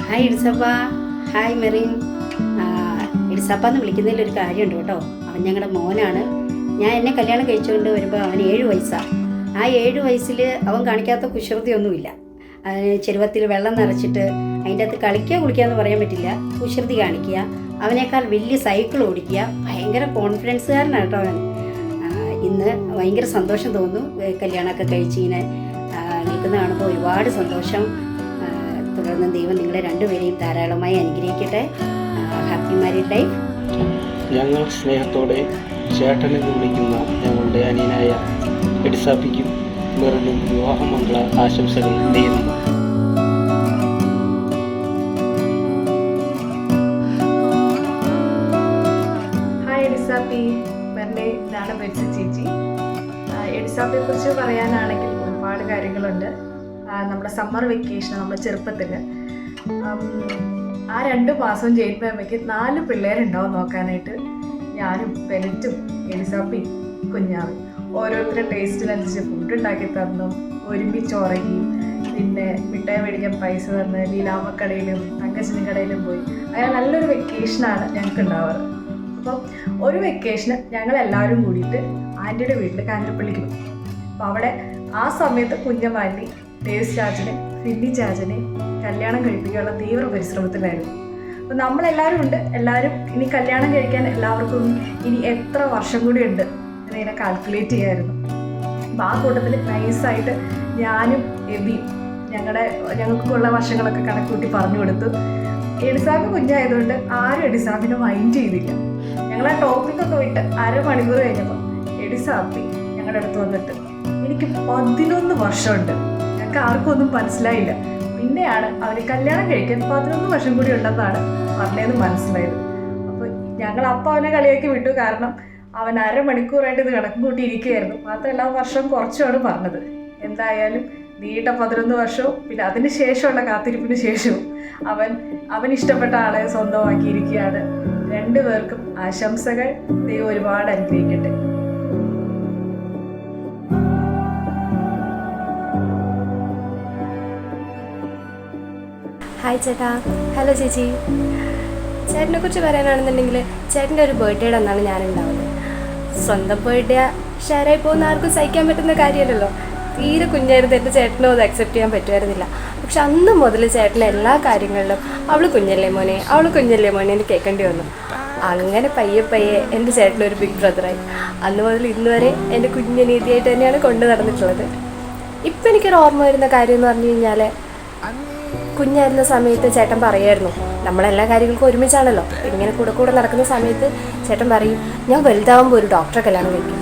Hi ഇടിസപ്പ. Hi Merin. ഇടിസപ്പ എന്ന് വിളിക്കുന്നതിലൊരു കാര്യമുണ്ട് കേട്ടോ. അവൻ ഞങ്ങളുടെ മോനാണ്. എന്നെ കല്യാണം കഴിച്ചുകൊണ്ട് വരുമ്പോൾ അവന് 7 വയസ്സാണ്. ആ 7 വയസ്സിൽ അവൻ കാണിക്കാത്ത കുസൃതിയൊന്നുമില്ല. ചെരുവത്തിൽ വെള്ളം നിറച്ചിട്ട് അതിൻ്റെ അകത്ത് കളിക്കുക കുളിക്കുക എന്ന് പറയാൻ പറ്റില്ല, കുസൃതി കാണിക്കുക. അവനേക്കാൾ വലിയ സൈക്കിൾ ഓടിക്കുക. ഭയങ്കര കോൺഫിഡൻസുകാരനാണ് കേട്ടോ അവൻ. ഇന്ന് ഭയങ്കര സന്തോഷം തോന്നുന്നു. കല്യാണമൊക്കെ കഴിച്ച് ഇങ്ങനെ നിൽക്കുന്ന കാണുമ്പോൾ ഒരുപാട് സന്തോഷം. തുടർന്ന് ദൈവം നിങ്ങളെ രണ്ടുപേരെയും ധാരാളമായി അനുഗ്രഹിക്കട്ടെ. Happy married life. ഞങ്ങൾ സ്നേഹത്തോടെ ചേട്ടനെന്ന് വിളിക്കുന്ന ഞങ്ങളുടെ അനിയനായ എഡിസാപ്പിക്കും മെറിനും വിവാഹമംഗള ആശംസകൾ നേരുന്നു. ഹായ് എഡിസാപ്പി. മെറിനെ ഇതാണ് ബെറ്റ്സി ചേച്ചി. എഡിസാപ്പിയെ കുറിച്ച് പറയാനാണെങ്കിൽ ഒരുപാട് കാര്യങ്ങളുണ്ട്. നമ്മുടെ സമ്മർ വെക്കേഷൻ നമ്മുടെ ചെറുപ്പത്തിൽ ആ 2 മാസം ജയിൽമേമ്മയ്ക്ക് 4 പിള്ളേരുണ്ടാവും നോക്കാനായിട്ട്. ഞാനും ബെനറ്റും എലിസാപ്പി കുഞ്ഞാവും ഓരോരുത്തരുടെ ടേസ്റ്റിനനുസരിച്ച് ഫുഡ് ഉണ്ടാക്കി തന്നു, ഒരുമിച്ച് ഉറങ്ങി, പിന്നെ മിഠായി മേടിക്കാൻ പൈസ തന്ന് ലീലാമ്മക്കടയിലും തങ്കച്ചിനി കടയിലും പോയി. അങ്ങനെ നല്ലൊരു വെക്കേഷനാണ് ഞങ്ങൾക്ക് ഉണ്ടാവാറ്. അപ്പം ഒരു വെക്കേഷന് ഞങ്ങളെല്ലാവരും കൂടിയിട്ട് ആൻറ്റിയുടെ വീട്ടിൽ കാഞ്ഞിരപ്പള്ളിക്ക് പോകും. അപ്പോൾ അവിടെ ആ സമയത്ത് കുഞ്ഞമാൻറ്റി ഡേവിസ് ചാച്ചനെ ഫിന്നി ചാച്ചനെ കല്യാണം കഴിപ്പിക്കാനുള്ള തീവ്ര പരിശ്രമത്തിലായിരുന്നു. അപ്പോൾ നമ്മളെല്ലാവരും ഉണ്ട്. എല്ലാവരും ഇനി കല്യാണം കഴിക്കാൻ എല്ലാവർക്കും ഇനി എത്ര വർഷം കൂടി ഉണ്ട് എന്നിങ്ങനെ കാൽക്കുലേറ്റ് ചെയ്യായിരുന്നു. അപ്പോൾ ആ കൂട്ടത്തിൽ നൈസായിട്ട് ഞാനും എബിയും ഞങ്ങൾക്കുള്ള വർഷങ്ങളൊക്കെ കണക്കൂട്ടി പറഞ്ഞു കൊടുത്തു. എഡിസാബ് കുഞ്ഞായതുകൊണ്ട് ആരും എഡിസാബിനെ മൈൻഡ് ചെയ്തില്ല. ഞങ്ങൾ ആ ടോപ്പിക്കൊക്കെ വിട്ട് അരമണിക്കൂർ കഴിഞ്ഞപ്പോൾ എഡിസാബി ഞങ്ങളുടെ അടുത്ത് വന്നിട്ട് എനിക്ക് 11 വർഷമുണ്ട്, ഞങ്ങൾക്ക് ആർക്കും ഒന്നും മനസ്സിലായില്ല. പിന്നെയാണ് അവർ കല്യാണം കഴിക്കാൻ 11 വർഷം കൂടി ഉണ്ടെന്നാണ് പറഞ്ഞതെന്ന് മനസ്സിലായത്. അപ്പോൾ ഞങ്ങൾ അപ്പം അവനെ കളിയാക്കി വിട്ടു. കാരണം അവൻ അരമണിക്കൂറായിട്ട് ഇത് കണക്ക് കൂട്ടിയിരിക്കുകയായിരുന്നു. മാത്രമല്ല വർഷം കുറച്ചുമാണ് പറഞ്ഞത്. എന്തായാലും നീണ്ട 11 വർഷവും പിന്നെ അതിന് ശേഷമുള്ള കാത്തിരിപ്പിന് ശേഷവും അവൻ ഇഷ്ടപ്പെട്ട ആളെ സ്വന്തമാക്കിയിരിക്കുകയാണ്. 2 പേർക്കും ആശംസകൾ. ദൈവം ഒരുപാട് അനുഗ്രഹിക്കട്ടെ. ഹായ് ചേട്ടാ. ഹലോ ചേച്ചി. ചേട്ടനെ കുറിച്ച് പറയാനാണെന്നുണ്ടെങ്കിൽ ചേട്ടൻ്റെ ഒരു ബർത്ത്ഡേയുടെ അന്നാണ് ഞാനുണ്ടാവുന്നത്. സ്വന്തം ബർത്ത്ഡേ ഷെയറായി പോകുന്ന ആർക്കും സഹിക്കാൻ പറ്റുന്ന കാര്യമല്ലല്ലോ. തീരെ കുഞ്ഞായിരുന്നു എൻ്റെ ചേട്ടനോ അത് അക്സെപ്റ്റ് ചെയ്യാൻ പറ്റുമായിരുന്നില്ല. പക്ഷെ അന്ന് മുതൽ ചേട്ടൻ്റെ എല്ലാ കാര്യങ്ങളിലും അവൾ കുഞ്ഞല്ലേ മോനെ എന്ന് കേൾക്കേണ്ടി വന്നു. അങ്ങനെ പയ്യെ എൻ്റെ ചേട്ടനൊരു ബിഗ് ബ്രദറായി. അന്ന് മുതൽ ഇന്ന് വരെ എൻ്റെ കുഞ്ഞനീതിയായിട്ട് തന്നെയാണ് കൊണ്ടു നടന്നിട്ടുള്ളത്. ഇപ്പം എനിക്കൊരു ഓർമ്മ വരുന്ന കാര്യം എന്ന് പറഞ്ഞു കഴിഞ്ഞാൽ, കുഞ്ഞായിരുന്ന സമയത്ത് ചേട്ടൻ പറയുമായിരുന്നു, നമ്മളെല്ലാ കാര്യങ്ങൾക്കും ഒരുമിച്ചാണല്ലോ, ഇങ്ങനെ കൂടെ നടക്കുന്ന സമയത്ത് ചേട്ടൻ പറയും, ഞാൻ വലുതാവുമ്പോൾ ഒരു ഡോക്ടറെ കല്യാണം കഴിക്കും.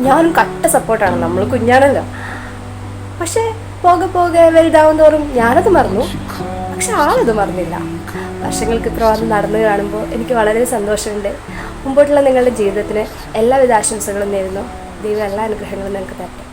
ഞാനും കട്ട സപ്പോർട്ടാണ്, നമ്മൾ കുഞ്ഞാണല്ലോ. പക്ഷേ പോകെ വലുതാവും തോറും ഞാനത് മറന്നു. പക്ഷെ ആളത് മറന്നില്ല. വർഷങ്ങൾക്ക് ഇപ്രവാദം നടന്നു കാണുമ്പോൾ എനിക്ക് വളരെ സന്തോഷമുണ്ട്. മുമ്പോട്ടുള്ള നിങ്ങളുടെ ജീവിതത്തിന് എല്ലാവിധ ആശംസകളും നേരുന്നു. ദൈവം എല്ലാ അനുഗ്രഹങ്ങളും നിങ്ങൾക്ക് തരട്ടെ.